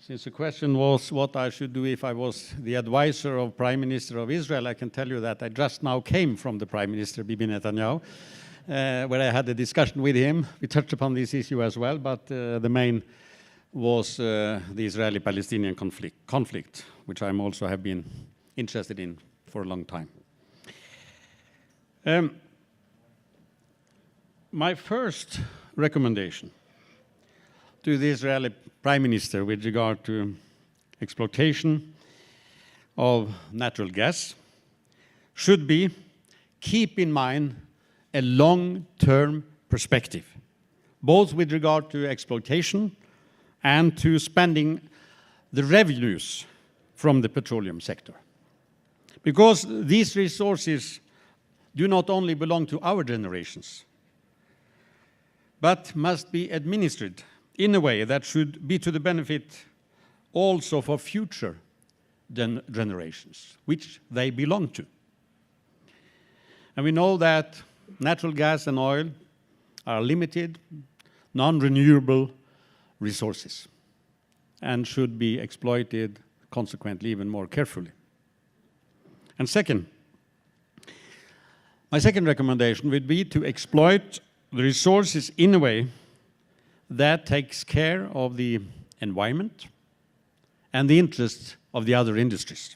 Since the question was what I should do if I was the advisor of Prime Minister of Israel, I can tell you that I just now came from the Prime Minister, Bibi Netanyahu, where I had a discussion with him. We touched upon this issue as well, but the main was the Israeli-Palestinian conflict, which I also have been interested in for a long time. My first recommendation to the Israeli Prime Minister with regard to exploitation of natural gas should be keep in mind a long-term perspective, both with regard to exploitation and to spending the revenues from the petroleum sector. Because these resources do not only belong to our generations, but must be administered in a way that should be to the benefit also for future generations, which they belong to. And we know that natural gas and oil are limited, non-renewable resources and should be exploited consequently even more carefully. And second, my second recommendation would be to exploit the resources in a way that takes care of the environment and the interests of the other industries.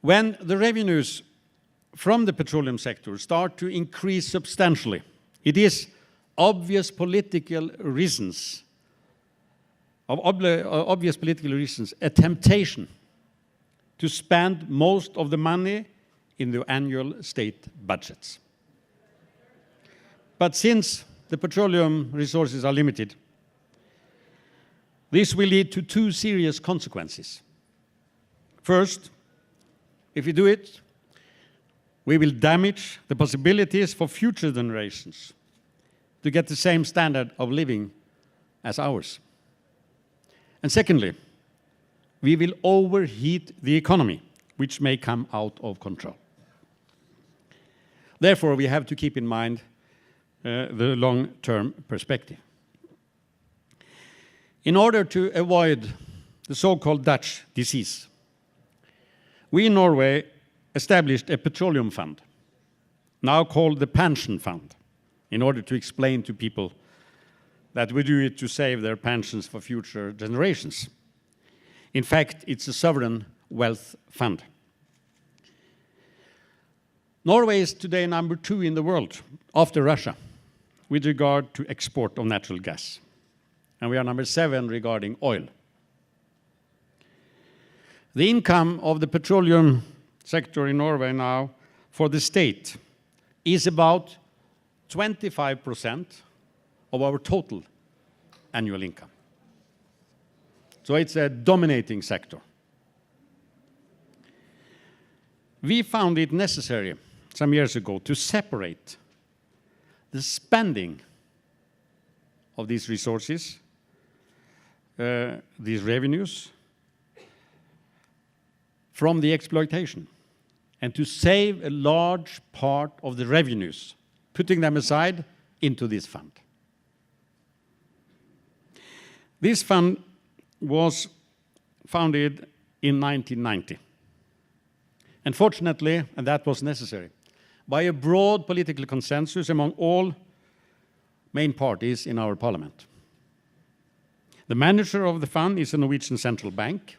When the revenues from the petroleum sector start to increase substantially, it is obvious political reasons, a temptation to spend most of the money in the annual state budgets. But since the petroleum resources are limited, this will lead to two serious consequences. First, if we do it, we will damage the possibilities for future generations to get the same standard of living as ours. And secondly, we will overheat the economy, which may come out of control. Therefore, we have to keep in mind the long-term perspective. In order to avoid the so-called Dutch disease, we in Norway established a petroleum fund, now called the pension fund, in order to explain to people that we do it to save their pensions for future generations. In fact, it's a sovereign wealth fund. Norway is today number 2 in the world, after Russia, with regard to export of natural gas. And we are number 7 regarding oil. The income of the petroleum sector in Norway now for the state is about 25% of our total annual income. So it's a dominating sector. We found it necessary some years ago to separate the spending of these resources, these revenues, from the exploitation, and to save a large part of the revenues, putting them aside into this fund. This fund was founded in 1990. And fortunately, and that was necessary, by a broad political consensus among all main parties in our parliament. The manager of the fund is the Norwegian Central Bank,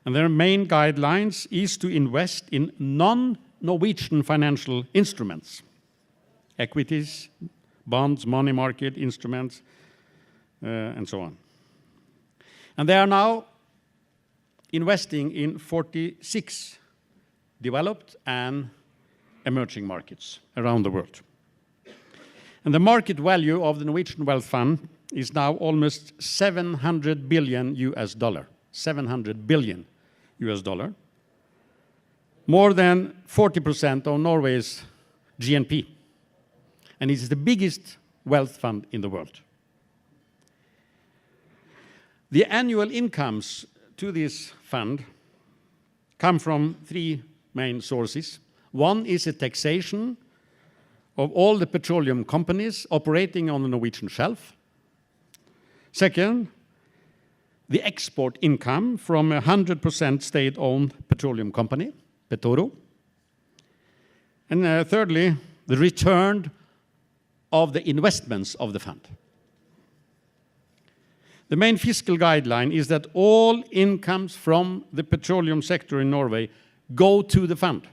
and their main guidelines is to invest in non-Norwegian financial instruments, equities, bonds, money market instruments, and so on. And they are now investing in 46 developed and emerging markets around the world. And the market value of the Norwegian Wealth Fund is now almost 700 billion US dollar. 700 billion US dollar. More than 40% of Norway's GNP. And it is the biggest wealth fund in the world. The annual incomes to this fund come from 3 main sources. One is a taxation of all the petroleum companies operating on the Norwegian shelf. Second, the export income from a 100% state-owned petroleum company, Petoro. And thirdly, the return of the investments of the fund. The main fiscal guideline is that all incomes from the petroleum sector in Norway go to the fund,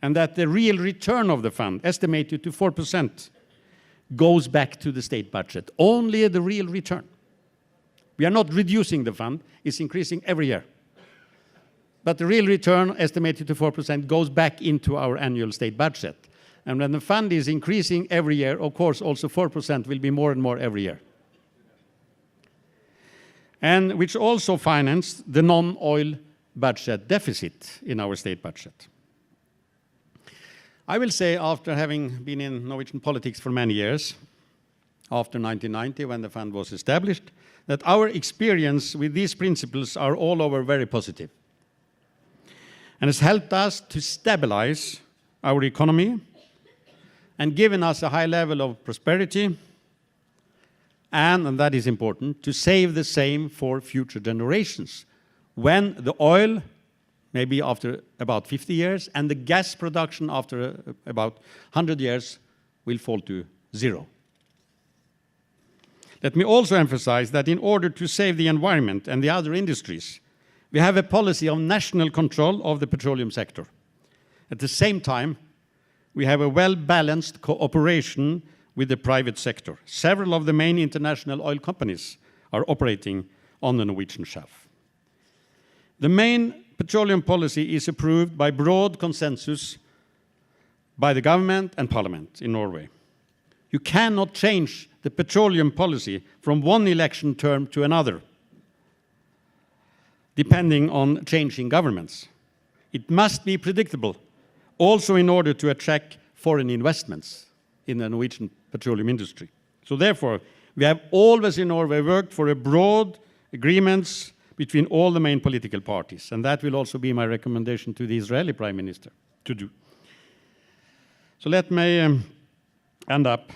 and that the real return of the fund, estimated to 4%, goes back to the state budget. Only the real return. We are not reducing the fund, it's increasing every year. But the real return, estimated to 4%, goes back into our annual state budget. And when the fund is increasing every year, of course, also 4% will be more and more every year. And which also financed the non-oil budget deficit in our state budget. I will say, after having been in Norwegian politics for many years, after 1990, when the fund was established, that our experience with these principles are all over very positive. And has helped us to stabilize our economy and given us a high level of prosperity, and that is important, to save the same for future generations. When the oil, maybe after about 50 years, and the gas production after about 100 years will fall to zero. Let me also emphasize that in order to save the environment and the other industries, we have a policy of national control of the petroleum sector. At the same time, we have a well-balanced cooperation with the private sector. Several of the main international oil companies are operating on the Norwegian shelf. The main petroleum policy is approved by broad consensus by the government and parliament in Norway. You cannot change the petroleum policy from one election term to another, depending on changing governments. It must be predictable, also in order to attract foreign investments in the Norwegian petroleum industry. So therefore, we have always in Norway worked for a broad agreements between all the main political parties, and that will also be my recommendation to the Israeli Prime Minister to do. So let me end up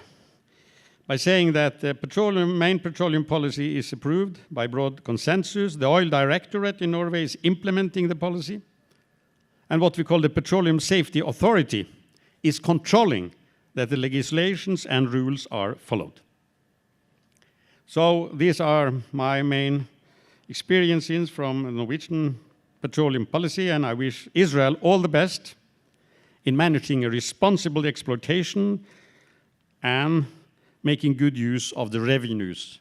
by saying that the main petroleum policy is approved by broad consensus. The Oil Directorate in Norway is implementing the policy, and what we call the Petroleum Safety Authority is controlling that the legislations and rules are followed. So these are my main experiences from the Norwegian petroleum policy, and I wish Israel all the best in managing a responsible exploitation and making good use of the revenues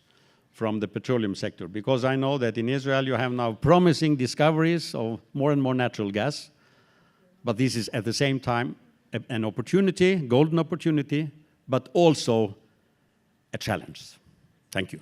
from the petroleum sector. Because I know that in Israel you have now promising discoveries of more and more natural gas, but this is at the same time an opportunity, golden opportunity, but also a challenge. Thank you.